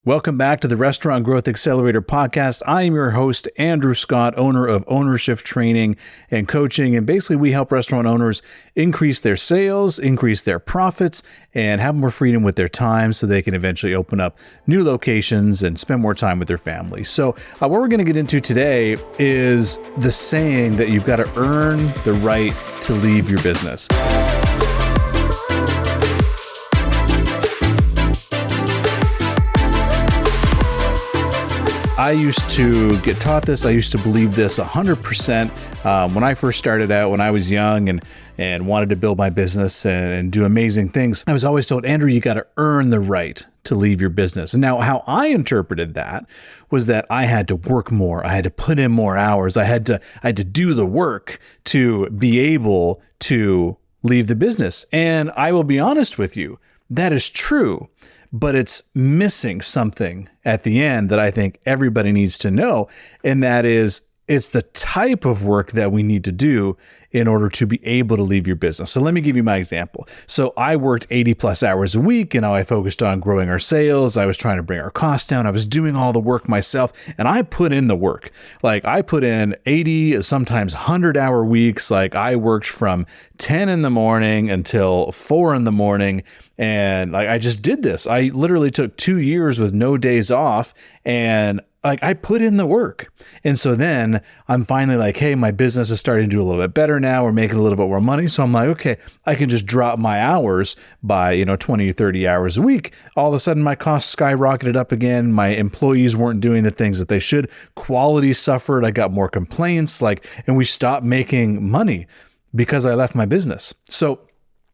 Welcome back to the Restaurant Growth Accelerator podcast. I am your host, Andrew Scott, owner of Ownership Training and Coaching. And basically, we help restaurant owners increase their sales, increase their profits, and have more freedom with their time so they can eventually open up new locations and spend more time with their family. So what we're going to get into today is the saying that you've got to earn the right to leave your business. I used to get taught this. I used to believe this 100% when I first started out, when I was young and wanted to build my business and do amazing things. I was always told, Andrew, you got to earn the right to leave your business. And now how I interpreted that was that I had to work more. I had to put in more hours. I had to do the work to be able to leave the business. And I will be honest with you, that is true. But it's missing something at the end that I think everybody needs to know. And that is, it's the type of work that we need to do in order to be able to leave your business. So let me give you my example. So I worked 80 plus hours a week, and I focused on growing our sales. I was trying to bring our costs down. I was doing all the work myself, and I put in the work. Like I put in 80, sometimes 100-hour weeks. Like I worked from 10 in the morning until 4 in the morning. And like I just did this. I literally took 2 years with no days off, and like I put in the work. And so then I'm finally like, hey, my business is starting to do a little bit better now. We're making a little bit more money. So I'm like, okay, I can just drop my hours by, 20 or 30 hours a week. All of a sudden my costs skyrocketed up again. My employees weren't doing the things that they should. Quality suffered. I got more complaints, and we stopped making money because I left my business. So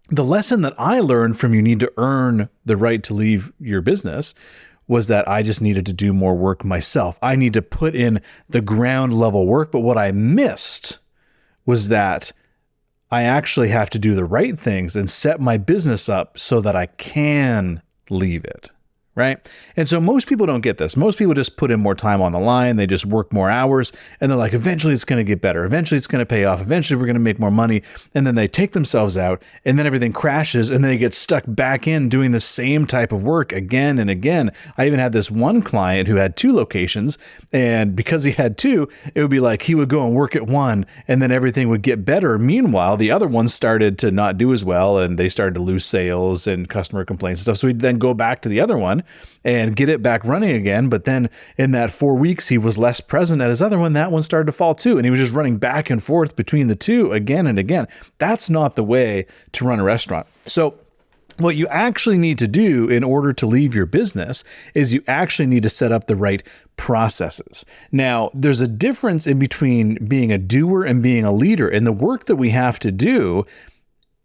the lesson that I learned from you need to earn the right to leave your business was that I just needed to do more work myself. I need to put in the ground level work. But what I missed was that I actually have to do the right things and set my business up so that I can leave it. Right? And so most people don't get this. Most people just put in more time on the line. They just work more hours and they're like, eventually it's going to get better. Eventually it's going to pay off. Eventually we're going to make more money. And then they take themselves out and then everything crashes and they get stuck back in doing the same type of work again and again. I even had this one client who had 2 locations, and because he had 2, it would be like he would go and work at one and then everything would get better. Meanwhile, the other one started to not do as well and they started to lose sales and customer complaints and stuff. So he'd then go back to the other one and get it back running again. But then in that 4 weeks, he was less present at his other one. That one started to fall too. And he was just running back and forth between the 2 again and again. That's not the way to run a restaurant. So what you actually need to do in order to leave your business is you actually need to set up the right processes. Now, there's a difference in between being a doer and being a leader. And the work that we have to do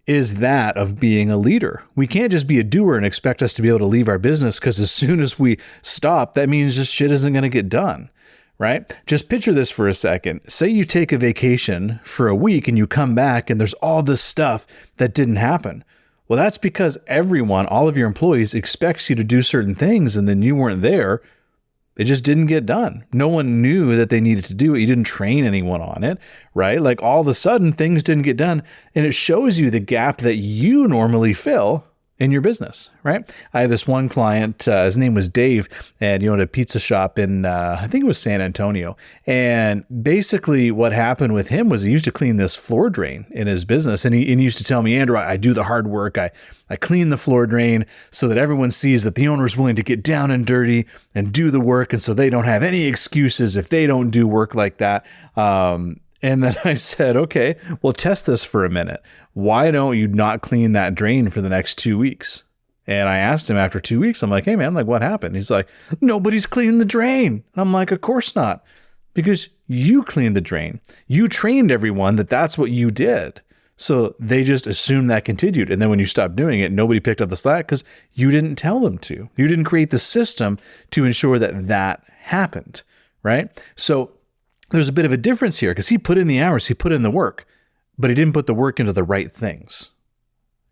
is that of being a leader. We can't just be a doer and expect us to be able to leave our business, because as soon as we stop, that means just shit isn't going to get done, right? Just picture this for a second. Say you take a vacation for a week and you come back and there's all this stuff that didn't happen. Well, that's because everyone, all of your employees, expects you to do certain things and then you weren't there. It just didn't get done. No one knew that they needed to do it. You didn't train anyone on it, right? Like all of a sudden things didn't get done, and it shows you the gap that you normally fill in your business, right? I had this one client, his name was Dave, and he owned a pizza shop in, I think it was San Antonio. And basically what happened with him was he used to clean this floor drain in his business. And he used to tell me, Andrew, I do the hard work. I clean the floor drain so that everyone sees that the owner is willing to get down and dirty and do the work. And so they don't have any excuses if they don't do work like that. And then I said, okay, well, test this for a minute. Why don't you not clean that drain for the next 2 weeks? And I asked him after 2 weeks, I'm like, hey man, like what happened? He's like, nobody's cleaning the drain. I'm like, of course not, because you cleaned the drain. You trained everyone that that's what you did. So they just assumed that continued. And then when you stopped doing it, nobody picked up the slack because you didn't tell them to. You didn't create the system to ensure that that happened, right? So there's a bit of a difference here because he put in the hours, he put in the work, but he didn't put the work into the right things.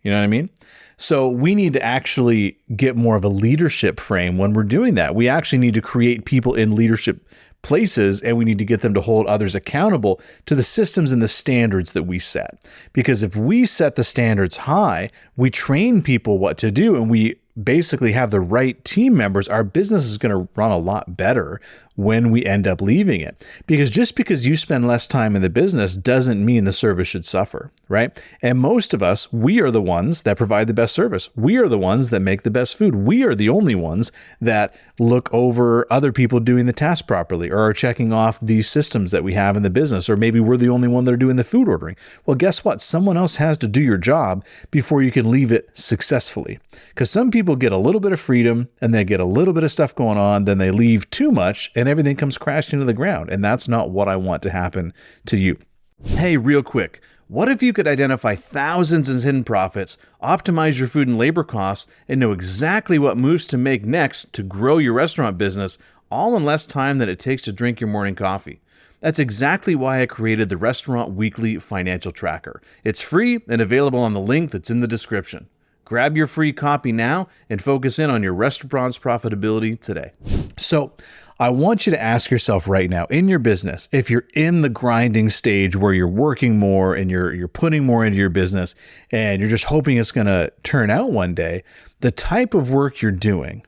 You know what I mean? So we need to actually get more of a leadership frame when we're doing that. We actually need to create people in leadership places, and we need to get them to hold others accountable to the systems and the standards that we set. Because if we set the standards high, we train people what to do, and we basically have the right team members, our business is going to run a lot better when we end up leaving it. Because just because you spend less time in the business doesn't mean the service should suffer, right? And most of us, we are the ones that provide the best service. We are the ones that make the best food. We are the only ones that look over other people doing the task properly or are checking off these systems that we have in the business. Or maybe we're the only one that are doing the food ordering. Well, guess what? Someone else has to do your job before you can leave it successfully. Because some people get a little bit of freedom and they get a little bit of stuff going on, then they leave too much and everything comes crashing to the ground. And that's not what I want to happen to you. Hey, real quick, what if you could identify thousands in hidden profits, optimize your food and labor costs, and know exactly what moves to make next to grow your restaurant business, all in less time than it takes to drink your morning coffee? That's exactly why I created the Restaurant Weekly Financial Tracker. It's free and available on the link that's in the description. Grab your free copy now and focus in on your restaurant's profitability today. So I want you to ask yourself right now in your business, if you're in the grinding stage where you're working more and you're putting more into your business and you're just hoping it's going to turn out one day, the type of work you're doing,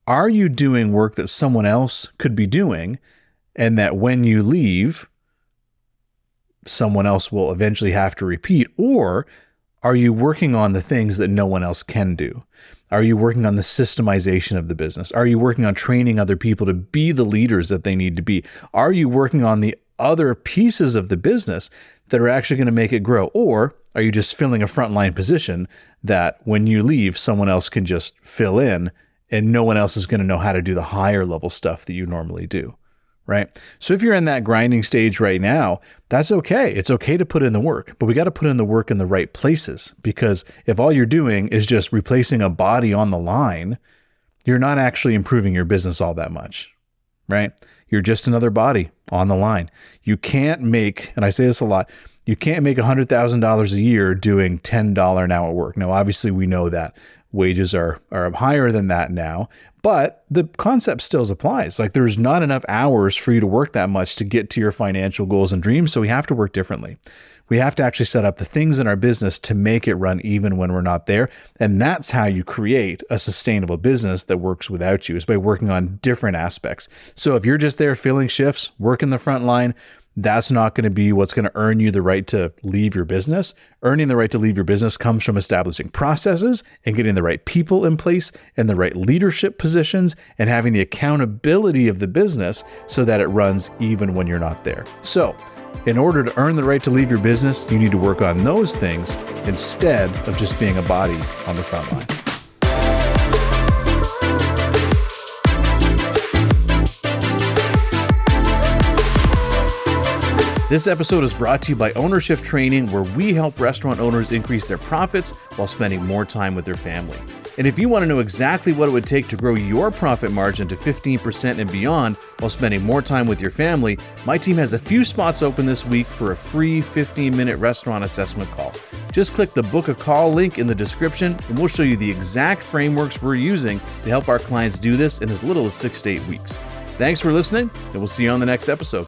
are you doing work that someone else could be doing and that when you leave, someone else will eventually have to repeat? Or are you working on the things that no one else can do? Are you working on the systemization of the business? Are you working on training other people to be the leaders that they need to be? Are you working on the other pieces of the business that are actually going to make it grow? Or are you just filling a frontline position that when you leave, someone else can just fill in and no one else is going to know how to do the higher level stuff that you normally do? Right? So if you're in that grinding stage right now, that's okay. It's okay to put in the work, but we got to put in the work in the right places, because if all you're doing is just replacing a body on the line, you're not actually improving your business all that much, right? You're just another body on the line. You can't make, and I say this a lot, you can't make $100,000 a year doing $10 an hour work. Now, obviously we know that wages are higher than that now, but the concept still applies. Like, there's not enough hours for you to work that much to get to your financial goals and dreams. So we have to work differently. We have to actually set up the things in our business to make it run even when we're not there. And that's how you create a sustainable business that works without you, is by working on different aspects. So if you're just there filling shifts, working the front line, that's not going to be what's going to earn you the right to leave your business. Earning the right to leave your business comes from establishing processes and getting the right people in place and the right leadership positions and having the accountability of the business so that it runs even when you're not there. So in order to earn the right to leave your business, you need to work on those things instead of just being a body on the front line. This episode is brought to you by Ownership Training, where we help restaurant owners increase their profits while spending more time with their family. And if you want to know exactly what it would take to grow your profit margin to 15% and beyond while spending more time with your family, my team has a few spots open this week for a free 15-minute restaurant assessment call. Just click the book a call link in the description and we'll show you the exact frameworks we're using to help our clients do this in as little as 6 to 8 weeks. Thanks for listening, and we'll see you on the next episode.